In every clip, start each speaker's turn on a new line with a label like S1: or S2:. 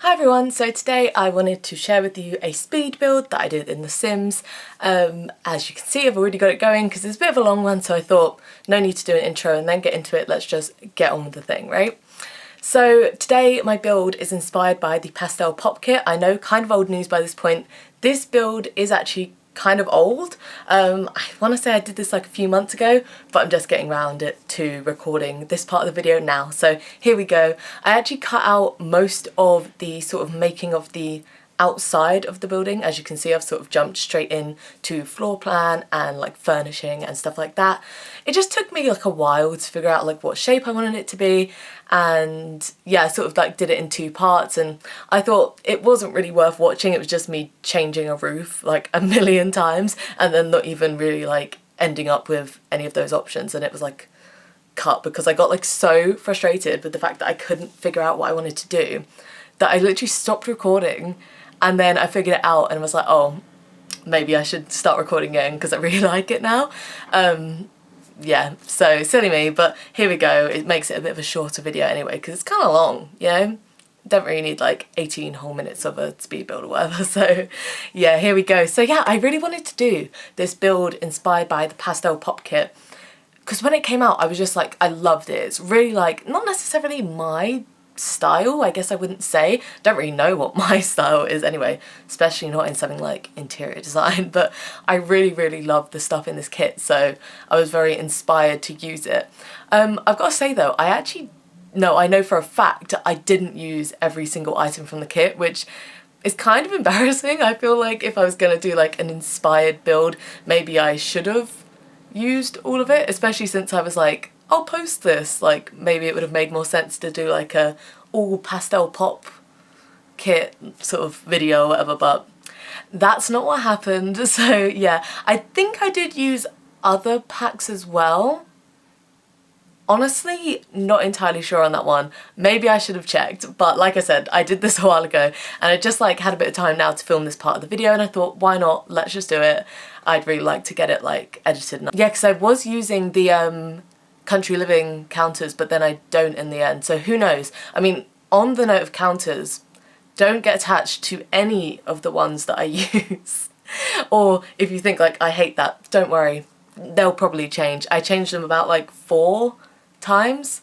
S1: Hi everyone, so today I wanted to share with you a speed build that I did in The Sims. As you can see, I've already got it going because it's a bit of a long one, so I thought no need to do an intro and then get into it, let's just get on with the thing, right? So today my build is inspired by the Pastel Pop Kit. I know, kind of old news by this point. This build is actually kind of old. I want to say I did this like a few months ago, but I'm just getting around it to recording this part of the video now. So here we go. I actually cut out most of the sort of making of the outside of the building. As you can see, I've sort of jumped straight in to floor plan and like furnishing and stuff like that. It just took me like a while to figure out like what shape I wanted it to be, and yeah, I sort of like did it in two parts, and I thought it wasn't really worth watching. It was just me changing a roof like a million times and then not even really like ending up with any of those options, and it was like cut because I got like so frustrated with the fact that I couldn't figure out what I wanted to do that I literally stopped recording. And then I figured it out and was like, oh, maybe I should start recording again because I really like it now. Yeah, so silly me, but here we go. It makes it a bit of a shorter video anyway because it's kind of long, you know? Don't really need like 18 whole minutes of a speed build or whatever. So yeah, here we go. So yeah, I really wanted to do this build inspired by the Pastel Pop Kit because when it came out, I was just like, I loved it. It's really like, not necessarily my style, I guess I wouldn't say. Don't really know what my style is anyway, especially not in something like interior design, but I really love the stuff in this kit, so I was very inspired to use it. I've got to say though, I know for a fact I didn't use every single item from the kit, which is kind of embarrassing. I feel like if I was gonna do like an inspired build, maybe I should have used all of it, especially since I was like, I'll post this, like maybe it would have made more sense to do like a all Pastel Pop Kit sort of video or whatever, but that's not what happened. So yeah, I think I did use other packs as well. Honestly, not entirely sure on that one. Maybe I should have checked, but like I said, I did this a while ago and I just like had a bit of time now to film this part of the video and I thought, why not, let's just do it. I'd really like to get it like edited. Yeah, because I was using the country living counters, but then I don't in the end, so who knows. I mean, on the note of counters, don't get attached to any of the ones that I use. Or if you think like I hate that, don't worry, they'll probably change. I changed them about like 4 times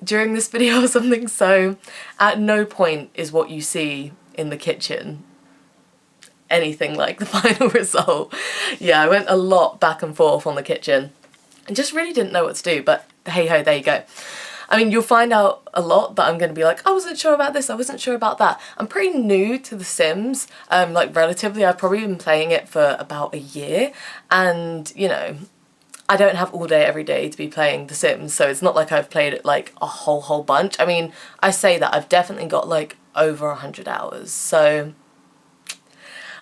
S1: during this video or something, so at no point is what you see in the kitchen anything like the final result. Yeah, I went a lot back and forth on the kitchen and just really didn't know what to do, but hey ho, there you go. I mean, you'll find out a lot that I'm going to be like, I wasn't sure about this, I wasn't sure about that. I'm pretty new to The Sims, like relatively. I've probably been playing it for about a year, and you know, I don't have all day every day to be playing The Sims, so it's not like I've played it like a whole bunch. I mean, I say that, I've definitely got like over 100 hours, so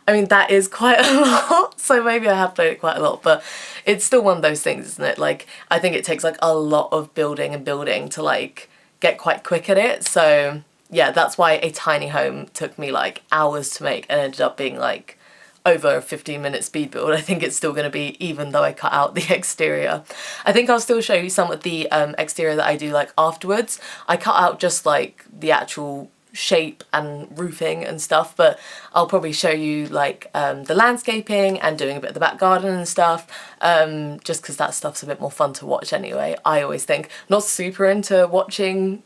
S1: I mean, that is quite a lot, so maybe I have played it quite a lot, but it's still one of those things, isn't it? Like, I think it takes like a lot of building and building to like get quite quick at it, so yeah, that's why a tiny home took me like hours to make and ended up being like over a 15-minute speed build. I think it's still going to be, even though I cut out the exterior. I think I'll still show you some of the exterior that I do like afterwards. I cut out just like the actual shape and roofing and stuff, but I'll probably show you like the landscaping and doing a bit of the back garden and stuff, just because that stuff's a bit more fun to watch anyway, I always think. Not super into watching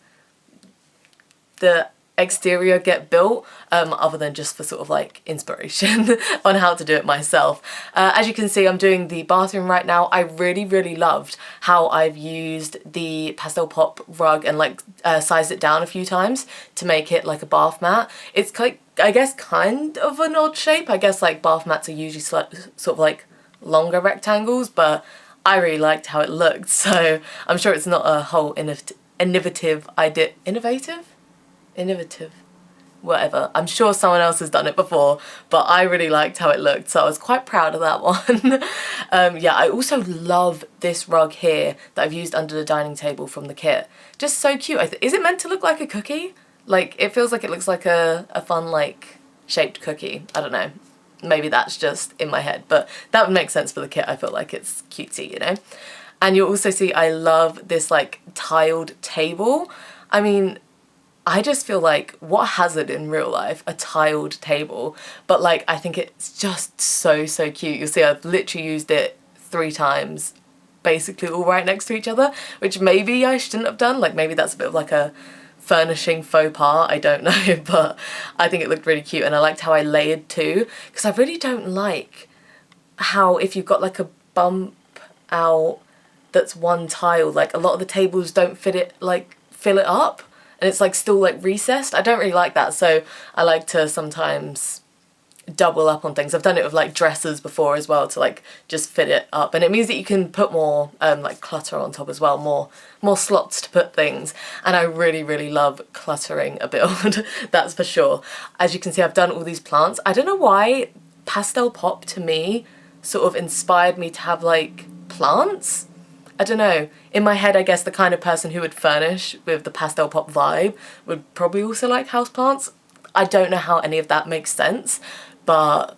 S1: the exterior get built, other than just for sort of like inspiration on how to do it myself. As you can see, I'm doing the bathroom right now. I really loved how I've used the Pastel Pop rug and like sized it down a few times to make it like a bath mat. It's like, I guess, kind of an odd shape. I guess like bath mats are usually sort of like longer rectangles, but I really liked how it looked, so I'm sure it's not a whole innovative idea. Innovative, whatever. I'm sure someone else has done it before, but I really liked how it looked, so I was quite proud of that one. Yeah, I also love this rug here that I've used under the dining table from the kit. Just so cute. Is it meant to look like a cookie? Like, it feels like it looks like a fun, like, shaped cookie. I don't know. Maybe that's just in my head, but that would make sense for the kit. I feel like it's cutesy, you know? And you'll also see I love this, like, tiled table. I mean, I just feel like, what hazard in real life, a tiled table, but like I think it's just so cute. You'll see I've literally used it 3 times, basically all right next to each other, which maybe I shouldn't have done. Like maybe that's a bit of like a furnishing faux pas, I don't know, but I think it looked really cute, and I liked how I layered too, because I really don't like how if you've got like a bump out that's one tile, like a lot of the tables don't fit it, like fill it up, and it's like still like recessed. I don't really like that, so I like to sometimes double up on things. I've done it with like dresses before as well, to like just fit it up, and it means that you can put more like clutter on top as well, more slots to put things, and I really love cluttering a build. That's for sure. As you can see, I've done all these plants. I don't know why Pastel Pop to me sort of inspired me to have like plants. I don't know, in my head I guess the kind of person who would furnish with the Pastel Pop vibe would probably also like houseplants. I don't know how any of that makes sense, but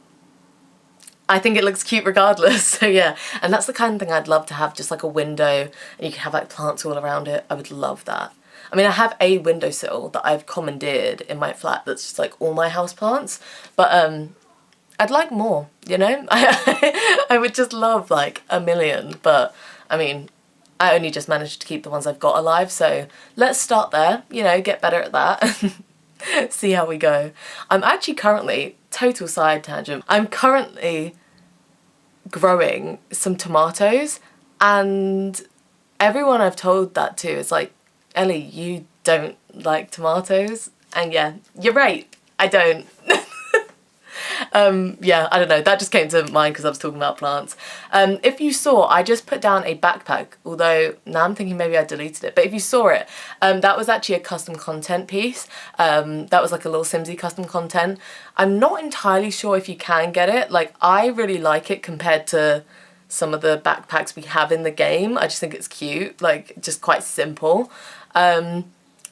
S1: I think it looks cute regardless. So yeah, and that's the kind of thing I'd love to have, just like a window and you can have like plants all around it. I would love that. I mean, I have a windowsill that I've commandeered in my flat that's just like all my houseplants, but I'd like more, you know? I would just love like a million, but I mean, I only just managed to keep the ones I've got alive, so let's start there, you know, get better at that. See how we go. I'm actually currently, total side tangent, I'm currently growing some tomatoes, and everyone I've told that to is like, Ellie, you don't like tomatoes? And yeah, you're right, I don't. Yeah, I don't know, that just came to mind because I was talking about plants. If you saw, I just put down a backpack, although now I'm thinking maybe I deleted it, but if you saw it, that was actually a custom content piece. That was like a little Simsy custom content. I'm not entirely sure if you can get it. Like, I really like it compared to some of the backpacks we have in the game. I just think it's cute, like just quite simple.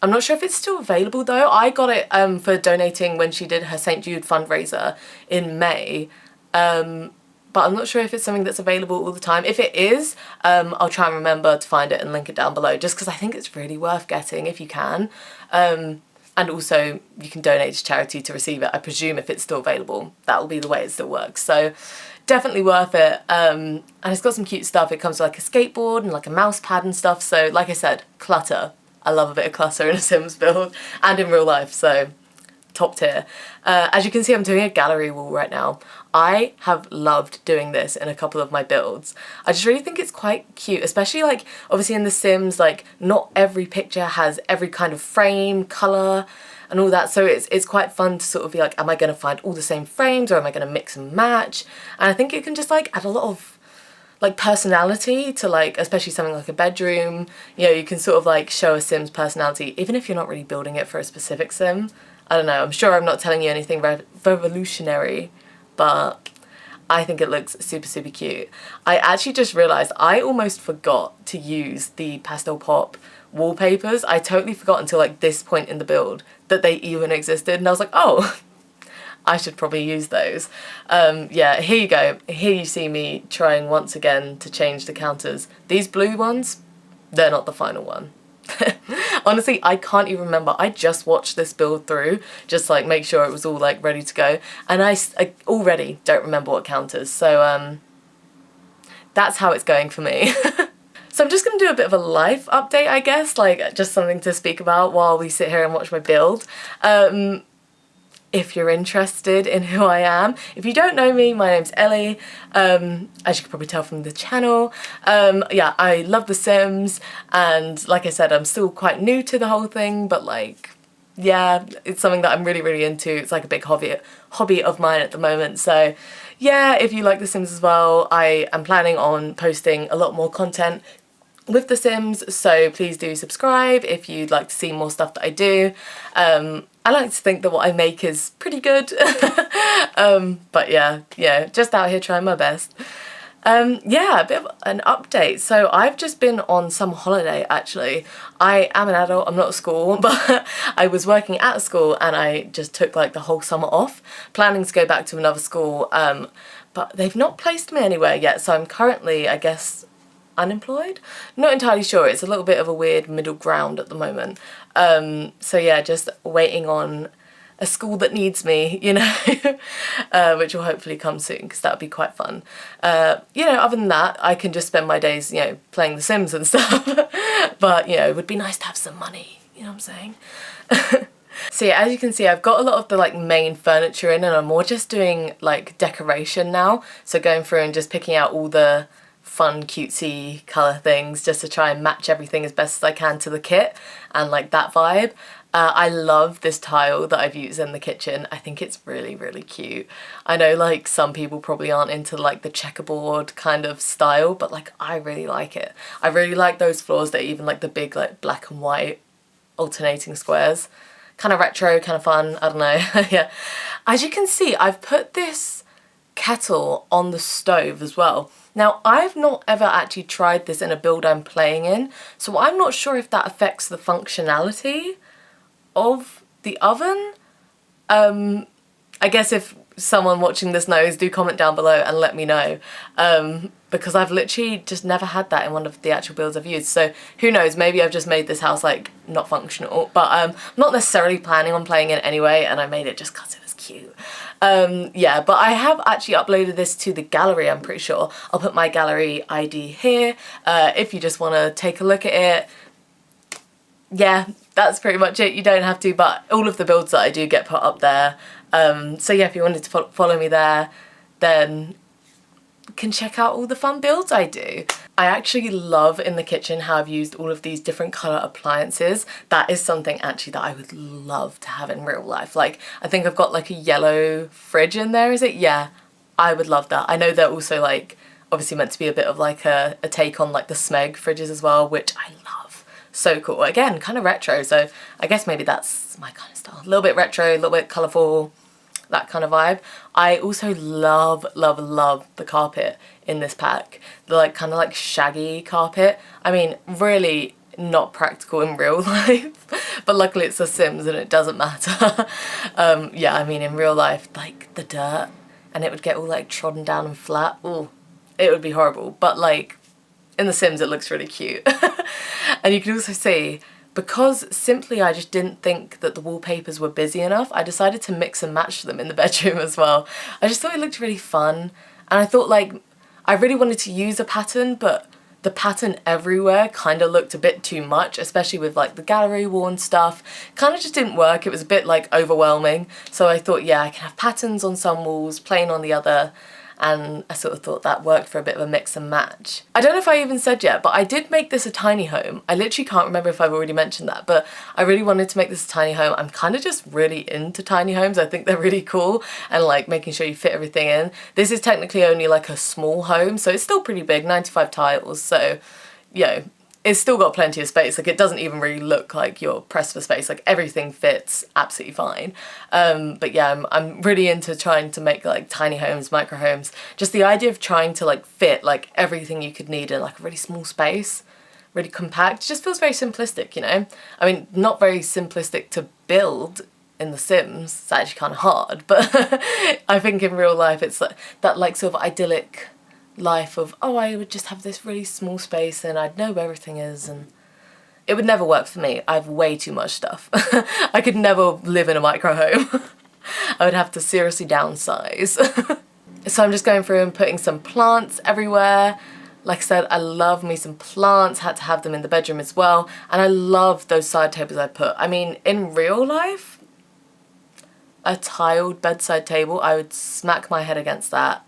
S1: I'm not sure if it's still available though. I got it for donating when she did her St. Jude fundraiser in May, but I'm not sure if it's something that's available all the time. If it is, I'll try and remember to find it and link it down below, just because I think it's really worth getting if you can. And also you can donate to charity to receive it, I presume, if it's still available. That will be the way it still works. So definitely worth it. And it's got some cute stuff. It comes with like a skateboard and like a mouse pad and stuff. So like I said, clutter. I love a bit of clutter in a Sims build and in real life, so top tier. As you can see, I'm doing a gallery wall right now. I have loved doing this in a couple of my builds. I just really think it's quite cute, especially like obviously in The Sims, like not every picture has every kind of frame, colour and all that, so it's quite fun to sort of be like, am I going to find all the same frames or am I going to mix and match? And I think it can just like add a lot of like personality to like, especially something like a bedroom. You know, you can sort of like show a Sim's personality even if you're not really building it for a specific Sim. I don't know, I'm sure I'm not telling you anything revolutionary, but I think it looks super cute. I actually just realised I almost forgot to use the Pastel Pop wallpapers. I totally forgot until like this point in the build that they even existed, and I was like, oh, I should probably use those. Yeah, here you go. Here you see me trying once again to change the counters. These blue ones, they're not the final one. Honestly, I can't even remember. I just watched this build through, just like make sure it was all like ready to go, and I already don't remember what counters, so that's how it's going for me. So I'm just going to do a bit of a life update, I guess, like just something to speak about while we sit here and watch my build. If you're interested in who I am. If you don't know me, my name's Ellie, as you can probably tell from the channel. Yeah, I love The Sims, and like I said, I'm still quite new to the whole thing, but like, yeah, it's something that I'm really into. It's like a big hobby of mine at the moment, so yeah, if you like The Sims as well, I am planning on posting a lot more content with The Sims, so please do subscribe if you'd like to see more stuff that I do. I like to think that what I make is pretty good, but yeah, just out here trying my best. Yeah, a bit of an update. So I've just been on some holiday, actually. I am an adult, I'm not at school, but I was working at a school and I just took like the whole summer off, planning to go back to another school, but they've not placed me anywhere yet, so I'm currently, I guess, unemployed? Not entirely sure, it's a little bit of a weird middle ground at the moment. So yeah, just waiting on a school that needs me, you know, which will hopefully come soon because that would be quite fun. You know, other than that, I can just spend my days, you know, playing The Sims and stuff. But, you know, it would be nice to have some money, you know what I'm saying? So yeah, as you can see, I've got a lot of the like main furniture in, and I'm more just doing like decoration now. So going through and just picking out all the fun cutesy colour things just to try and match everything as best as I can to the kit and like that vibe. I love this tile that I've used in the kitchen. I think it's really, really cute. I know like some people probably aren't into like the checkerboard kind of style, but like I really like it. I really like those floors that are even like the big like black and white alternating squares. Kind of retro, kind of fun, I don't know. Yeah. As you can see, I've put this kettle on the stove as well. Now, I've not ever actually tried this in a build I'm playing in, so I'm not sure if that affects the functionality of the oven. I guess if someone watching this knows, do comment down below and let me know, because I've literally just never had that in one of the actual builds I've used. So who knows, maybe I've just made this house like not functional, but I'm not necessarily planning on playing it anyway, and I made it just because it was cute. Yeah, but I have actually uploaded this to the gallery, I'm pretty sure. I'll put my gallery ID here if you just want to take a look at it. Yeah, that's pretty much it. You don't have to, but all of the builds that I do get put up there. So yeah, if you wanted to follow me there, then you can check out all the fun builds I do. I actually love in the kitchen how I've used all of these different colour appliances. That is something actually that I would love to have in real life. Like, I think I've got like a yellow fridge in there, is it? Yeah, I would love that. I know they're also like obviously meant to be a bit of like a take on like the Smeg fridges as well, which I love. So cool. Again, kind of retro, so I guess maybe that's my kind of style. A little bit retro, a little bit colourful, that kind of vibe. I also love, love, love the carpet in this pack. The like kind of like shaggy carpet. I mean, really not practical in real life, but luckily it's The Sims and it doesn't matter. Yeah, I mean in real life, like the dirt, and it would get all like trodden down and flat. Ooh, it would be horrible. But like in The Sims, it looks really cute. And you can also see, because simply I just didn't think that the wallpapers were busy enough, I decided to mix and match them in the bedroom as well. I just thought it looked really fun, and I thought like I really wanted to use a pattern, but the pattern everywhere kind of looked a bit too much, especially with like the gallery wall and stuff. Kind of just didn't work. It was a bit like overwhelming. So I thought, yeah, I can have patterns on some walls, plain on the other, and I sort of thought that worked for a bit of a mix and match. I don't know if I even said yet, but I did make this a tiny home. I literally can't remember if I've already mentioned that, but I really wanted to make this a tiny home. I'm kind of just really into tiny homes. I think they're really cool, and like making sure you fit everything in. This is technically only like a small home, so it's still pretty big, 95 tiles, so you know, it's still got plenty of space. Like, it doesn't even really look like you're pressed for space. Like, everything fits absolutely fine. But yeah, I'm really into trying to make like tiny homes, micro homes. Just the idea of trying to like fit like everything you could need in like a really small space, really compact, just feels very simplistic, you know? I mean, not very simplistic to build in The Sims. It's actually kind of hard, but I think in real life it's like that like sort of idyllic life of, oh, I would just have this really small space and I'd know where everything is, and it would never work for me. I have way too much stuff. I could never live in a micro home. I would have to seriously downsize. So I'm just going through and putting some plants everywhere. Like I said, I love me some plants, had to have them in the bedroom as well, and I love those side tables I put. I mean, in real life, a tiled bedside table, I would smack my head against that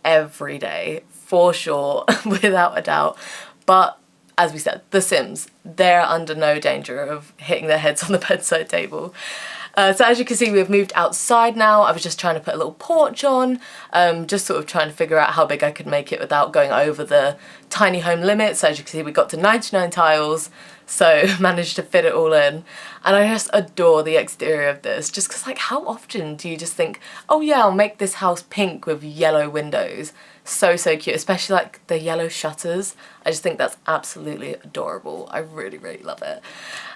S1: every day, for sure, without a doubt. But as we said, The Sims, they're under no danger of hitting their heads on the bedside table. So as you can see, we've moved outside now. I was just trying to put a little porch on, just sort of trying to figure out how big I could make it without going over the tiny home limit. So as you can see, we got to 99 tiles, so managed to fit it all in. And I just adore the exterior of this, just because like how often do you just think, oh yeah, I'll make this house pink with yellow windows. So, so cute, especially like the yellow shutters. I just think that's absolutely adorable. I really, really love it.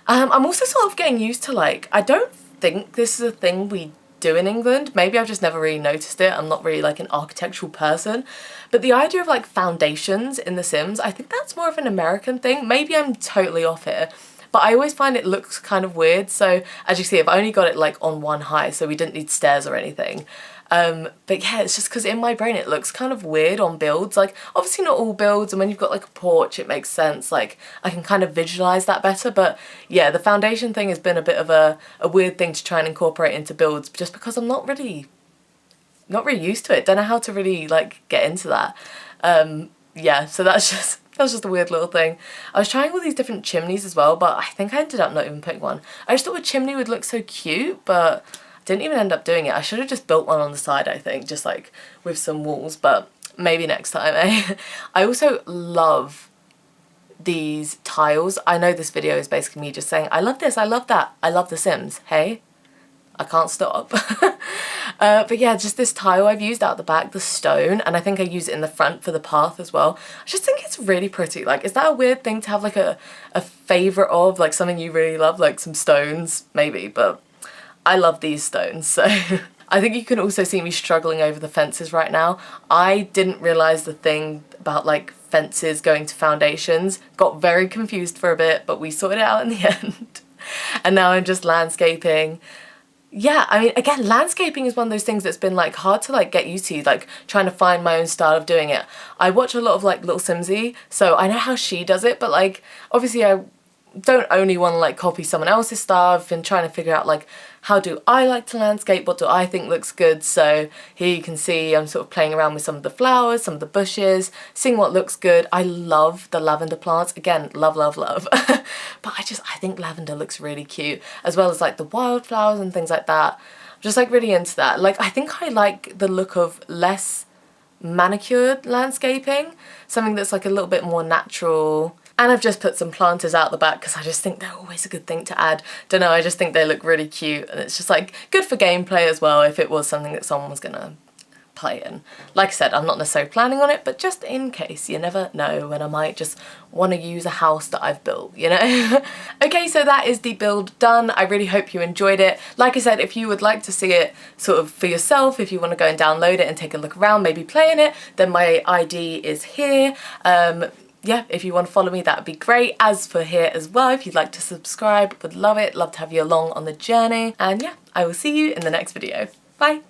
S1: I'm also sort of getting used to like, I don't think this is a thing we do in England. Maybe I've just never really noticed it. I'm not really like an architectural person. But the idea of like foundations in The Sims, I think that's more of an American thing. Maybe I'm totally off here. But but I always find it looks kind of weird. So as you see, I've only got it like on one high, so we didn't need stairs or anything. But yeah, it's just because in my brain it looks kind of weird on builds. Like obviously not all builds, and when you've got like a porch it makes sense, like I can kind of visualize that better. But yeah, the foundation thing has been a bit of a weird thing to try and incorporate into builds, just because I'm not really used to it. Don't know how to really like get into that. Yeah, so that's just a weird little thing. I was trying all these different chimneys as well, but I think I ended up not even putting one. I just thought a chimney would look so cute, but didn't even end up doing it. I should have just built one on the side, I think, just like with some walls, but maybe next time, eh? I also love these tiles. I know this video is basically me just saying, I love this, I love that, I love The Sims, hey? I can't stop. But yeah, just this tile I've used out the back, the stone, and I think I use it in the front for the path as well. I just think it's really pretty. Like, is that a weird thing to have like a favourite of, like something you really love, like some stones, maybe, but I love these stones, so. I think you can also see me struggling over the fences right now. I didn't realise the thing about like fences going to foundations. Got very confused for a bit, but we sorted it out in the end. And now I'm just landscaping. Yeah, I mean, again, landscaping is one of those things that's been like hard to like get used to, like trying to find my own style of doing it. I watch a lot of like Little Simsy, so I know how she does it, but like obviously I don't only want to like copy someone else's style. I've been trying to figure out like how do I like to landscape, what do I think looks good. So here you can see I'm sort of playing around with some of the flowers, some of the bushes, seeing what looks good. I love the lavender plants, again, love but I think lavender looks really cute, as well as like the wildflowers and things like that. I'm just like really into that. Like I think I like the look of less manicured landscaping, something that's like a little bit more natural. And I've just put some planters out the back because I just think they're always a good thing to add. Don't know, I just think they look really cute, and it's just like good for gameplay as well if it was something that someone was gonna play in. Like I said, I'm not necessarily planning on it, but just in case, you never know when I might just want to use a house that I've built, you know? Okay, so that is the build done. I really hope you enjoyed it. Like I said, if you would like to see it sort of for yourself, if you want to go and download it and take a look around, maybe play in it, then my ID is here. Yeah, if you want to follow me, that would be great. As for here as well, if you'd like to subscribe, would love it. Love to have you along on the journey. And yeah, I will see you in the next video. Bye.